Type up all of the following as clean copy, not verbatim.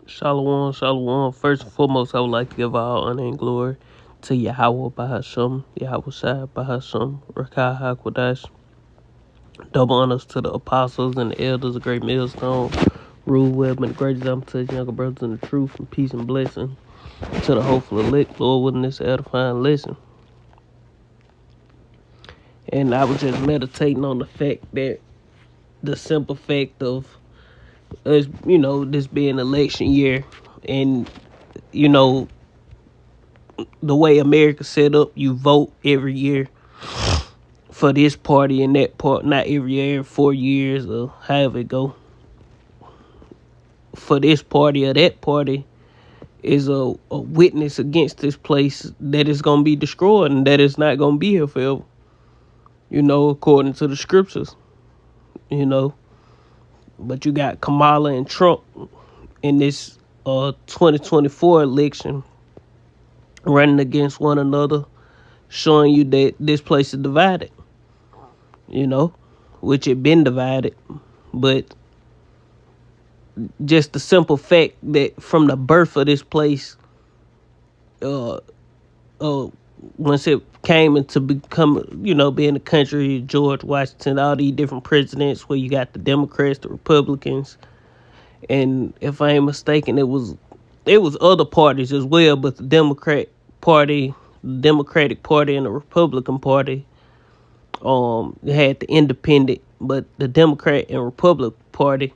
Shalom, shalom. First and foremost, I would like to give all honor and glory to Yahweh Bahasham, Yahweh Shai Bahasham, Rakai HaKodash. Double honors to the apostles and the elders of Great Millstone, Rule Web, and the great example to his younger brothers in the truth, and peace and blessing to the hopeful elect, Lord, within this edifying lesson. And I was just meditating on the fact that the simple fact of us, this being election year, and the way America's set up, you vote every year for this party and that part, not every year, 4 years or however it go. For this party or that party is a witness against this place that is going to be destroyed and that is not going to be here forever, according to the scriptures, But you got Kamala and Trump in this 2024 election running against one another, showing you that this place is divided, which it been divided. But just the simple fact that from the birth of this place, once it came into become, being the country, George Washington, all these different presidents, where you got the Democrats, the Republicans, and if I ain't mistaken, it was other parties as well, but the Democratic Party, and the Republican Party, they had the independent, but the Democrat and Republican Party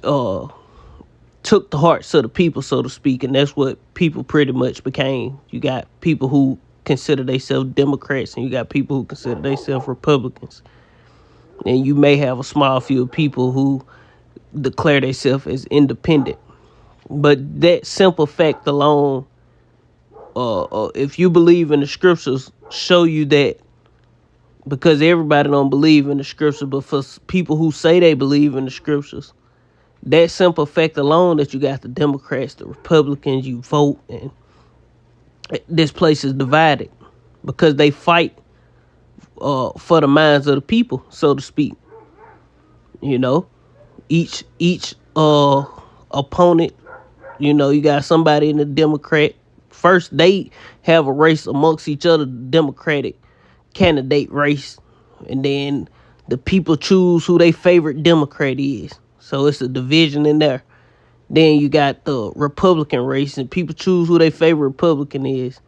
took the hearts of the people, so to speak, and that's what people pretty much became. You got people who consider themselves Democrats, and you got people who consider themselves Republicans, and you may have a small few of people who declare themselves as independent. But that simple fact alone, if you believe in the scriptures, show you that, because everybody don't believe in the scriptures, but for people who say they believe in the scriptures, that simple fact alone, that you got the Democrats, the Republicans, you vote, and this place is divided because they fight for the minds of the people, so to speak. Each opponent, you got somebody in the Democrat. First, they have a race amongst each other, the Democratic candidate race, and then the people choose who their favorite Democrat is. So it's a division in there. Then you got the Republican race, and people choose who their favorite Republican is.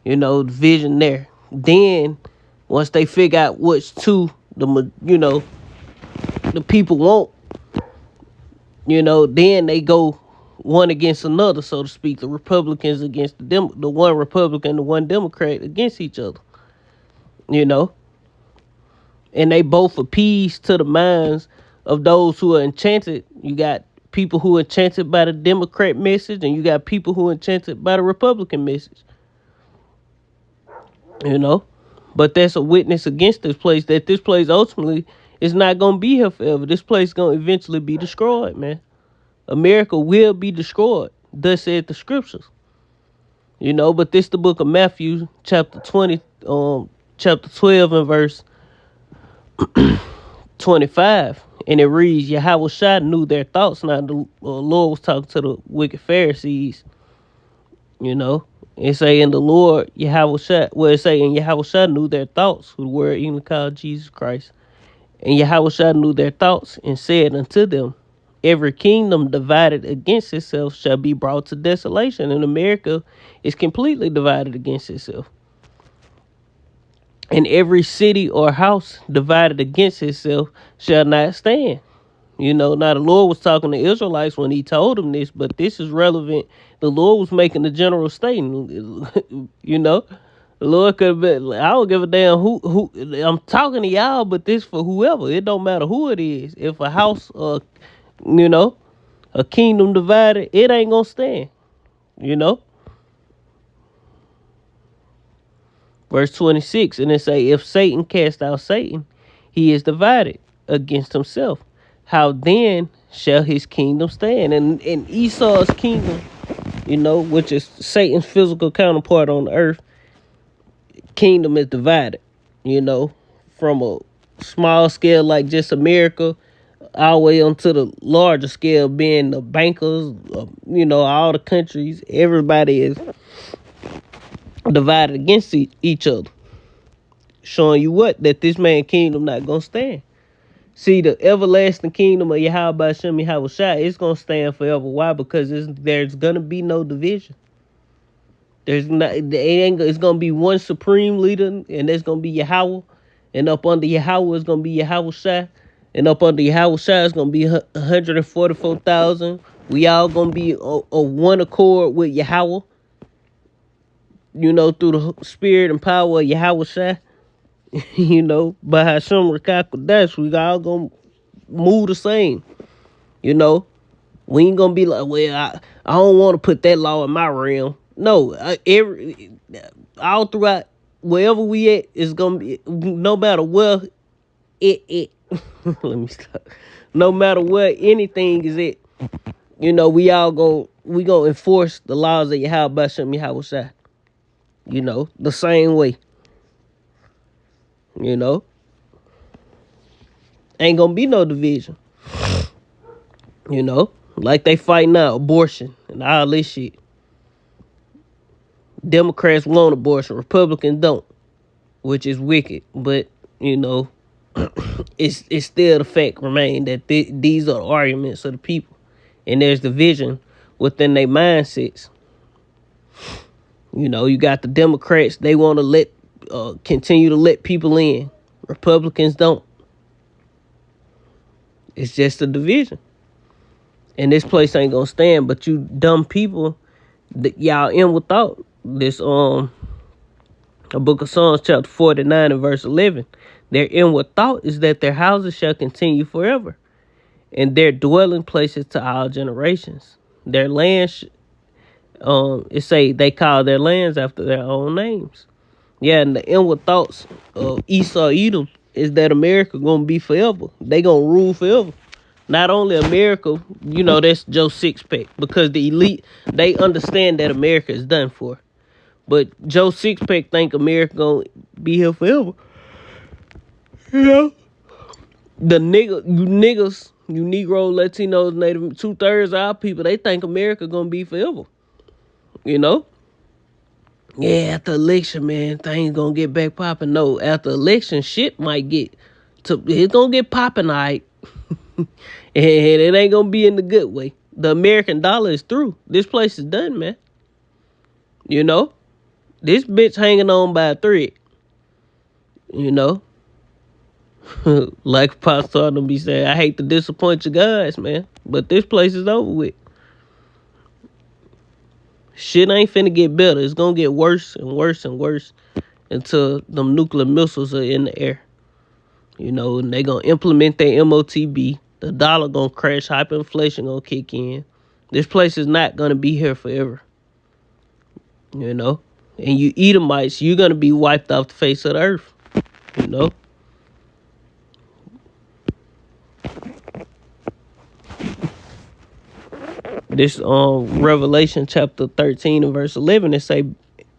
Division there. Then once they figure out which two the people want, then they go one against another, so to speak. The Republicans against the one Republican, the one Democrat against each other. And they both appease to the minds of those who are enchanted. You got people who are enchanted by the Democrat message, and you got people who are enchanted by the Republican message. But that's a witness against this place, that this place ultimately is not going to be here forever. This place is going to eventually be destroyed, man. America will be destroyed, thus said the scriptures. But this the book of Matthew, chapter 20, chapter 12 and verse 25. And it reads, Yahweh Shai knew their thoughts. Now the Lord was talking to the wicked Pharisees. It say in the Lord, Yahweh Shai, it say in Yahweh Shai knew their thoughts, who the word even called Jesus Christ. And Yahweh Shai knew their thoughts, and said unto them, every kingdom divided against itself shall be brought to desolation. And America is completely divided against itself. And every city or house divided against itself shall not stand. Now the Lord was talking to Israelites when he told them this, but this is relevant. The Lord was making a general statement. The Lord could have been, I don't give a damn who I'm talking to y'all, but this for whoever. It don't matter who it is. If a house or a kingdom divided, it ain't gonna stand. Verse 26, and it say, if Satan cast out Satan, he is divided against himself. How then shall his kingdom stand? And Esau's kingdom, which is Satan's physical counterpart on the earth, kingdom is divided, from a small scale like just America, all the way onto the larger scale, being the bankers, all the countries, everybody is divided against each other, showing you that this man kingdom not gonna stand. See, the everlasting kingdom of Yahweh Shem Yahweh Shai, it's gonna stand forever. Why? Because there's gonna be no division. It's gonna be one supreme leader, and that's gonna be Yahweh. And up under Yahweh is gonna be Yahweh Shai. And up under Yahweh Shai is gonna be 144,000. We all gonna be a one accord with Yahweh. Through the spirit and power of Yahweh Shai. By Hashem Rakakodash, we all gonna move the same. We ain't gonna be like, well, I don't want to put that law in my realm. No, all throughout wherever we at is gonna be, no matter where it let me stop. No matter where anything is at, we gonna enforce the laws of Yahweh Bashem Yahweh Shai. The same way. Ain't gonna be no division. Like they fight now, abortion and all this shit. Democrats want abortion, Republicans don't, which is wicked. But it's still the fact remain that these are the arguments of the people, and there's division within their mindsets. You got the Democrats; they want to continue to let people in. Republicans don't. It's just a division, and this place ain't gonna stand. But you dumb people, y'all in without this the book of Psalms chapter 49 and verse 11. Their inward thought is that their houses shall continue forever, and their dwelling places to all generations. Their lands, it say they call their lands after their own names. Yeah, and the inward thoughts of Esau Edom is that America gonna be forever. They gonna rule forever. Not only America, that's Joe Sixpack, because the elite, they understand that America is done for. But Joe Sixpack think America gonna be here forever. The niggas, you Negro, Latinos, Native, 2/3 of our people, they think America gonna be forever. Yeah, after election, man, things gonna get back popping. No, after election, shit might it's gonna get popping, all right. And it ain't gonna be in the good way. The American dollar is through. This place is done, man. This bitch hanging on by a thread. Like Pastor them be saying, I hate to disappoint you guys, man, but this place is over with. Shit ain't finna get better. It's gonna get worse and worse and worse until them nuclear missiles are in the air. And they gonna implement their MOTB. The dollar gonna crash. Hyperinflation gonna kick in. This place is not gonna be here forever. And you Edomites, you're gonna be wiped off the face of the earth. This Revelation chapter 13 and verse 11, it say,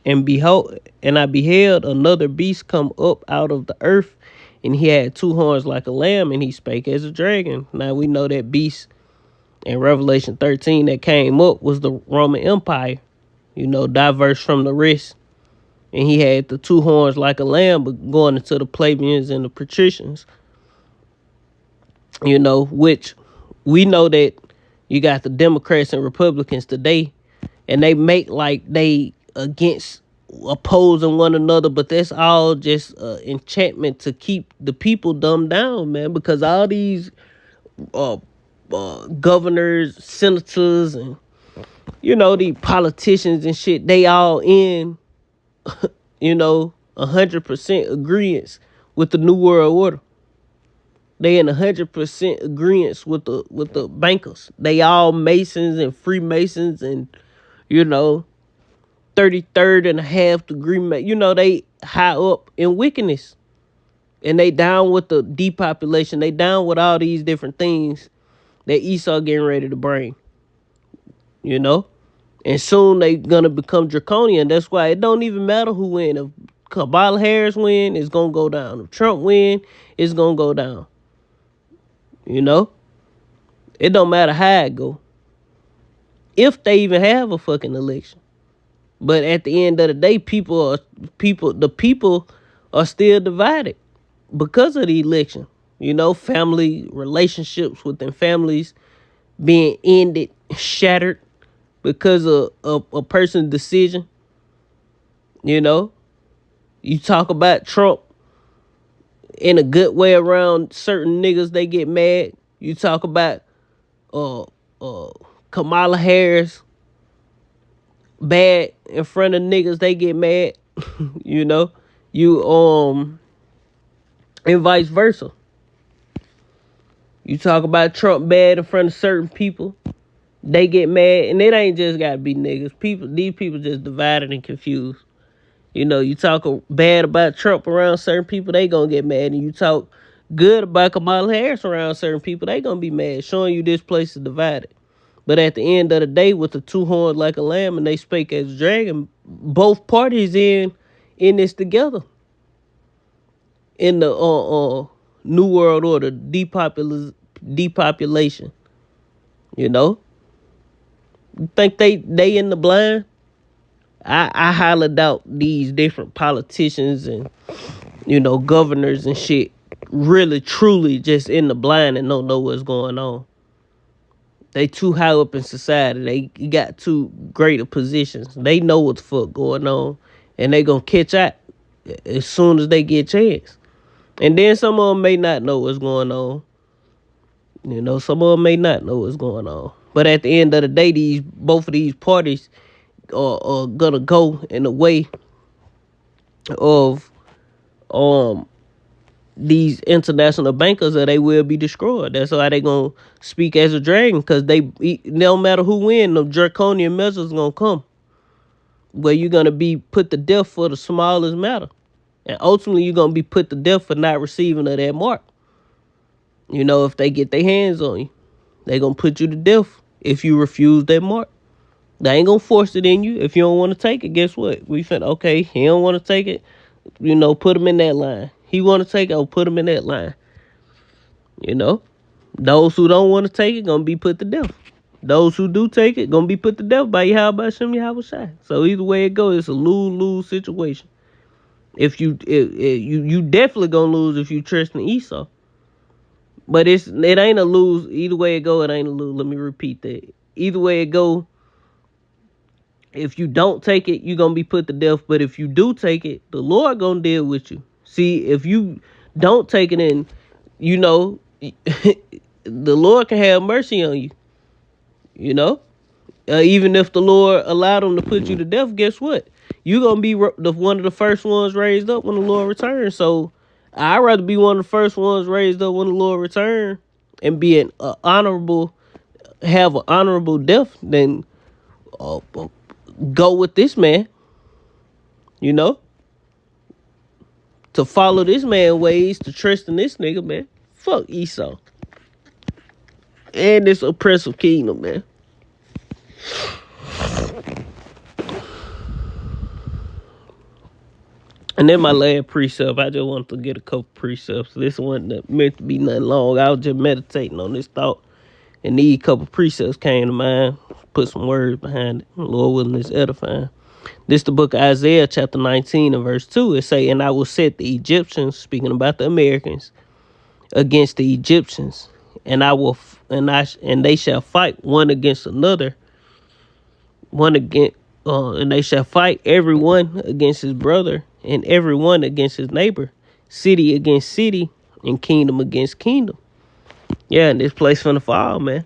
and I beheld another beast come up out of the earth, and he had 2 horns like a lamb, and he spake as a dragon. Now we know that beast in Revelation 13 that came up was the Roman Empire, diverse from the rest. And he had the 2 horns like a lamb, but going into the plebeians and the patricians, which we know that you got the Democrats and Republicans today, and they make like they against opposing one another, but that's all just enchantment to keep the people dumbed down, man, because all these governors, senators, and these politicians and shit, they all in 100% agreement with the New World Order. They in 100% agreement with the bankers. They all Masons and Freemasons and 33rd and a half degree. They high up in wickedness, and they down with the depopulation. They down with all these different things that Esau getting ready to bring. And soon they gonna become draconian. That's why it don't even matter who win. If Kamala Harris win, it's gonna go down. If Trump win, it's gonna go down. It don't matter how it go. If they even have a fucking election. But at the end of the day, the people are still divided because of the election. Family relationships within families being ended, shattered because of a person's decision. You talk about Trump in a good way around certain niggas, they get mad. You talk about uh Kamala Harris bad in front of niggas, they get mad. you know, you and vice versa. You talk about Trump bad in front of certain people, they get mad, and it ain't just gotta be niggas. These people just divided and confused. You talk bad about Trump around certain people, they gonna get mad, and you talk good about Kamala Harris around certain people, they gonna be mad, showing you this place is divided. But at the end of the day, with the two horns like a lamb and they spake as a dragon, both parties in this together. In the New World Order, depopulation. You think they in the blind? I highly doubt these different politicians and governors and shit really truly just in the blind and don't know what's going on. They too high up in society. They got too great of positions. They know what the fuck going on, and they gonna catch out as soon as they get a chance. And then some of them may not know what's going on. Some of them may not know what's going on. But at the end of the day, both of these parties are gonna go in the way of these international bankers, or they will be destroyed. That's why they gonna speak as a dragon, because no matter who win, the draconian measures gonna come where you're gonna be put to death for the smallest matter, and ultimately you're gonna be put to death for not receiving of that mark. If they get their hands on you, they gonna put you to death if you refuse that mark. They ain't gonna force it in you. If you don't want to take it, guess what? We finna, okay, he don't want to take it, put him in that line. He want to take it, I'll put him in that line. Those who don't want to take it gonna be put to death. Those who do take it gonna be put to death by Yahweh Shem Yahweh Shai. So either way it goes, it's a lose-lose situation. If you definitely gonna lose if you trust in Esau. But it ain't a lose. Either way it go, it ain't a lose. Let me repeat that. Either way it go, if you don't take it, you're gonna be put to death. But if you do take it, the Lord gonna deal with you. See, if you don't take it in, the Lord can have mercy on you. Even if the Lord allowed them to put you to death, guess what? You're gonna be one of the first ones raised up when the Lord returns. So I'd rather be one of the first ones raised up when the Lord returns and be have an honorable death than go with this man. To follow this man's ways, to trust in this nigga, man. Fuck Esau. And this oppressive kingdom, man. And then my last precept, I just wanted to get a couple precepts. This wasn't meant to be nothing long. I was just meditating on this thought. And these couple precepts came to mind. Put some words behind it. Lord willing, it's edifying. This the book of Isaiah, chapter 19 and verse 2. It say, and I will set the Egyptians, speaking about the Americans, against the Egyptians, and they shall fight one against another, and they shall fight everyone against his brother, and everyone against his neighbor, city against city, and kingdom against kingdom. Yeah, and this place finna fall, man.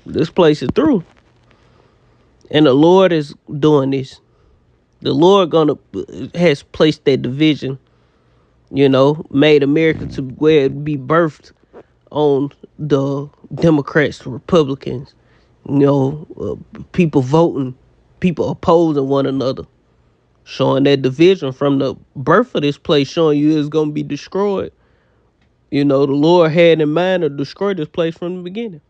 This place is through. And the Lord is doing this. The Lord has placed that division, made America to where it be birthed on the Democrats, Republicans, people voting, people opposing one another, showing that division from the birth of this place, showing you it's going to be destroyed. The Lord had in mind to destroy this place from the beginning,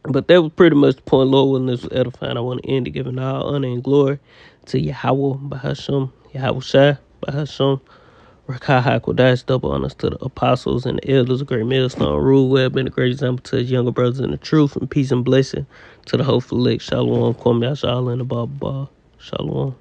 But that was pretty much the point. Lord willing, this was edifying. I want to end it giving all honor and glory to Yahweh, Bahasham, Yahweh Shai, Bahasham, Rakahak will dice double honors to the apostles and the elders of Great Millstone. Rule well, been a great example to his younger brothers in the truth, and peace and blessing to the hopeful elect. Shalom, Kwame Yashala, and the Baba. Shalom.